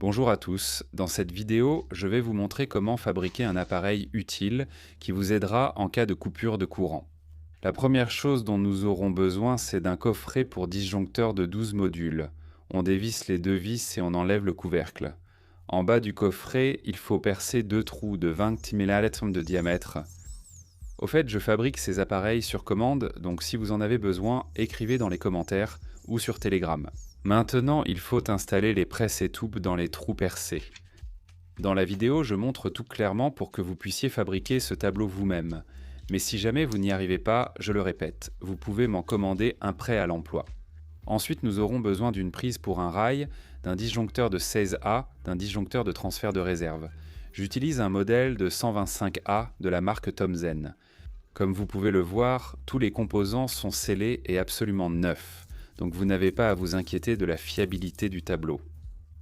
Bonjour à tous, dans cette vidéo, je vais vous montrer comment fabriquer un appareil utile qui vous aidera en cas de coupure de courant. La première chose dont nous aurons besoin, c'est d'un coffret pour disjoncteur de 12 modules. On dévisse les deux vis et on enlève le couvercle. En bas du coffret, il faut percer deux trous de 20 mm de diamètre. Au fait, je fabrique ces appareils sur commande, donc si vous en avez besoin, écrivez dans les commentaires ou sur Telegram. Maintenant, il faut installer les presses et tubes dans les trous percés. Dans la vidéo, je montre tout clairement pour que vous puissiez fabriquer ce tableau vous-même. Mais si jamais vous n'y arrivez pas, je le répète, vous pouvez m'en commander un prêt à l'emploi. Ensuite, nous aurons besoin d'une prise pour un rail, d'un disjoncteur de 16A, d'un disjoncteur de transfert de réserve. J'utilise un modèle de 125A de la marque Thomsen. Comme vous pouvez le voir, tous les composants sont scellés et absolument neufs, donc vous n'avez pas à vous inquiéter de la fiabilité du tableau.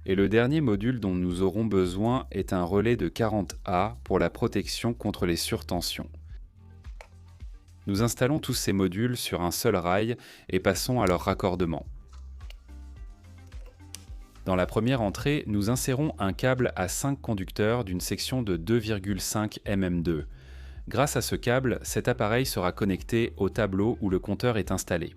Et le dernier module dont nous aurons besoin est un relais de 40A pour la protection contre les surtensions. Nous installons tous ces modules sur un seul rail et passons à leur raccordement. Dans la première entrée, nous insérons un câble à 5 conducteurs d'une section de 2,5 mm2. Grâce à ce câble, cet appareil sera connecté au tableau où le compteur est installé.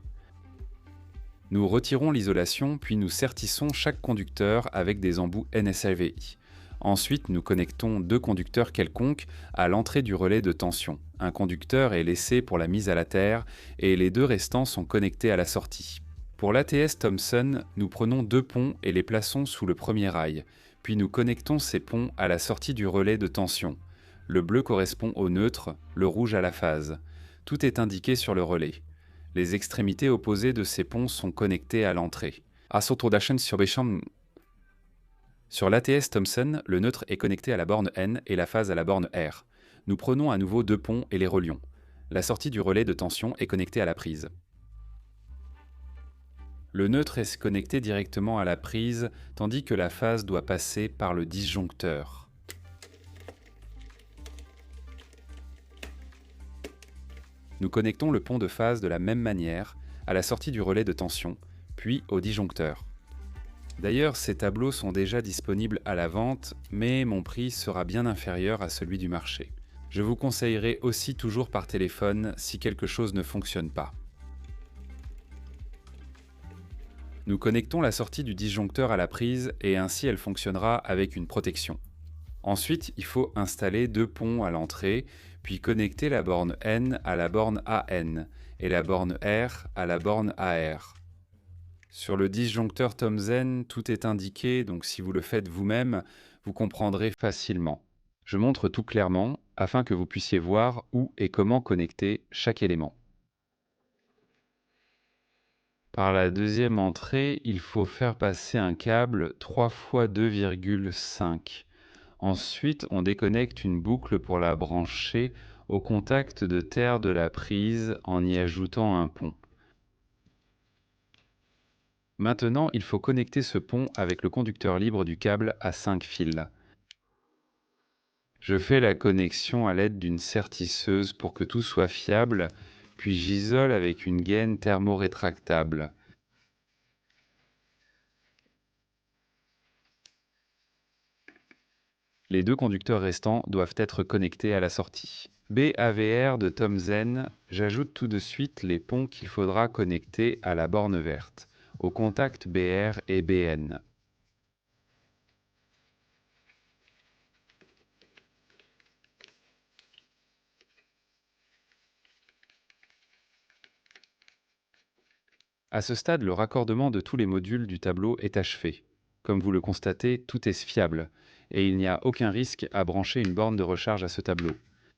Nous retirons l'isolation, puis nous sertissons chaque conducteur avec des embouts NSLVI. Ensuite, nous connectons deux conducteurs quelconques à l'entrée du relais de tension. Un conducteur est laissé pour la mise à la terre et les deux restants sont connectés à la sortie. Pour l'ATS Thomson, nous prenons deux ponts et les plaçons sous le premier rail, puis nous connectons ces ponts à la sortie du relais de tension. Le bleu correspond au neutre, le rouge à la phase. Tout est indiqué sur le relais. Les extrémités opposées de ces ponts sont connectées à l'entrée. Sur l'ATS Thomson, le neutre est connecté à la borne N et la phase à la borne R. Nous prenons à nouveau deux ponts et les relions. La sortie du relais de tension est connectée à la prise. Le neutre est connecté directement à la prise, tandis que la phase doit passer par le disjoncteur. Nous connectons le pont de phase de la même manière, à la sortie du relais de tension, puis au disjoncteur. D'ailleurs, ces tableaux sont déjà disponibles à la vente, mais mon prix sera bien inférieur à celui du marché. Je vous conseillerais aussi toujours par téléphone si quelque chose ne fonctionne pas. Nous connectons la sortie du disjoncteur à la prise et ainsi elle fonctionnera avec une protection. Ensuite, il faut installer deux ponts à l'entrée, puis connecter la borne N à la borne AN et la borne R à la borne AR. Sur le disjoncteur Thomsen, tout est indiqué, donc si vous le faites vous-même, vous comprendrez facilement. Je montre tout clairement afin que vous puissiez voir où et comment connecter chaque élément. Par la deuxième entrée, il faut faire passer un câble 3 x 2,5. Ensuite, on déconnecte une boucle pour la brancher au contact de terre de la prise en y ajoutant un pont. Maintenant, il faut connecter ce pont avec le conducteur libre du câble à 5 fils. Je fais la connexion à l'aide d'une sertisseuse pour que tout soit fiable, puis j'isole avec une gaine thermorétractable. Les deux conducteurs restants doivent être connectés à la sortie. BAVR de Thomsen, j'ajoute tout de suite les ponts qu'il faudra connecter à la borne verte, au contact BR et BN. À ce stade, le raccordement de tous les modules du tableau est achevé. Comme vous le constatez, tout est fiable, et il n'y a aucun risque à brancher une borne de recharge à ce tableau.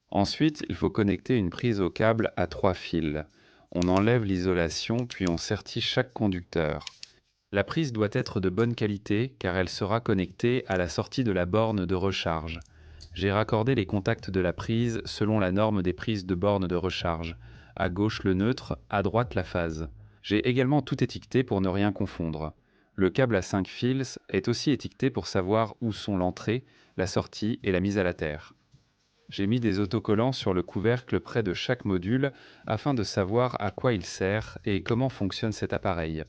Ensuite, il faut connecter une prise au câble à 3 fils. On enlève l'isolation, puis on sertit chaque conducteur. La prise doit être de bonne qualité, car elle sera connectée à la sortie de la borne de recharge. J'ai raccordé les contacts de la prise selon la norme des prises de borne de recharge. À gauche le neutre, à droite la phase. J'ai également tout étiqueté pour ne rien confondre. Le câble à 5 fils est aussi étiqueté pour savoir où sont l'entrée, la sortie et la mise à la terre. J'ai mis des autocollants sur le couvercle près de chaque module afin de savoir à quoi il sert et comment fonctionne cet appareil.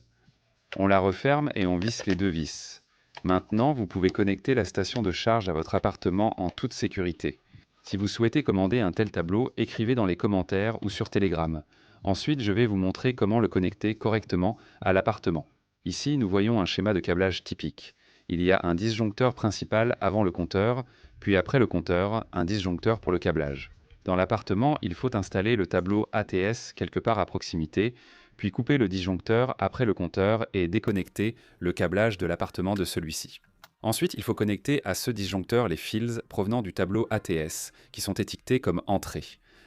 On la referme et on visse les deux vis. Maintenant, vous pouvez connecter la station de charge à votre appartement en toute sécurité. Si vous souhaitez commander un tel tableau, écrivez dans les commentaires ou sur Telegram. Ensuite, je vais vous montrer comment le connecter correctement à l'appartement. Ici, nous voyons un schéma de câblage typique. Il y a un disjoncteur principal avant le compteur, puis après le compteur, un disjoncteur pour le câblage. Dans l'appartement, il faut installer le tableau ATS quelque part à proximité, puis couper le disjoncteur après le compteur et déconnecter le câblage de l'appartement de celui-ci. Ensuite, il faut connecter à ce disjoncteur les fils provenant du tableau ATS, qui sont étiquetés comme entrée.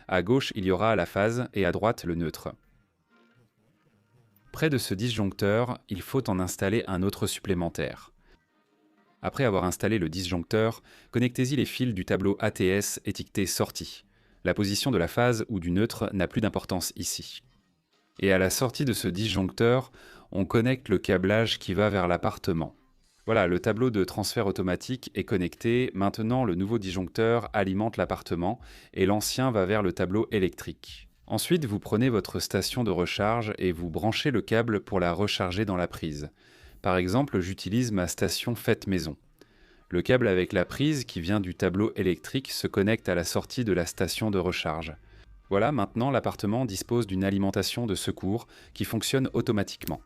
À gauche, il y aura la phase et à droite le neutre. Près de ce disjoncteur, il faut en installer un autre supplémentaire. Après avoir installé le disjoncteur, connectez-y les fils du tableau ATS étiqueté sortie. La position de la phase ou du neutre n'a plus d'importance ici. Et à la sortie de ce disjoncteur, on connecte le câblage qui va vers l'appartement. Voilà, le tableau de transfert automatique est connecté. Maintenant, le nouveau disjoncteur alimente l'appartement et l'ancien va vers le tableau électrique. Ensuite, vous prenez votre station de recharge et vous branchez le câble pour la recharger dans la prise. Par exemple, j'utilise ma station faite maison. Le câble avec la prise qui vient du tableau électrique se connecte à la sortie de la station de recharge. Voilà, maintenant l'appartement dispose d'une alimentation de secours qui fonctionne automatiquement.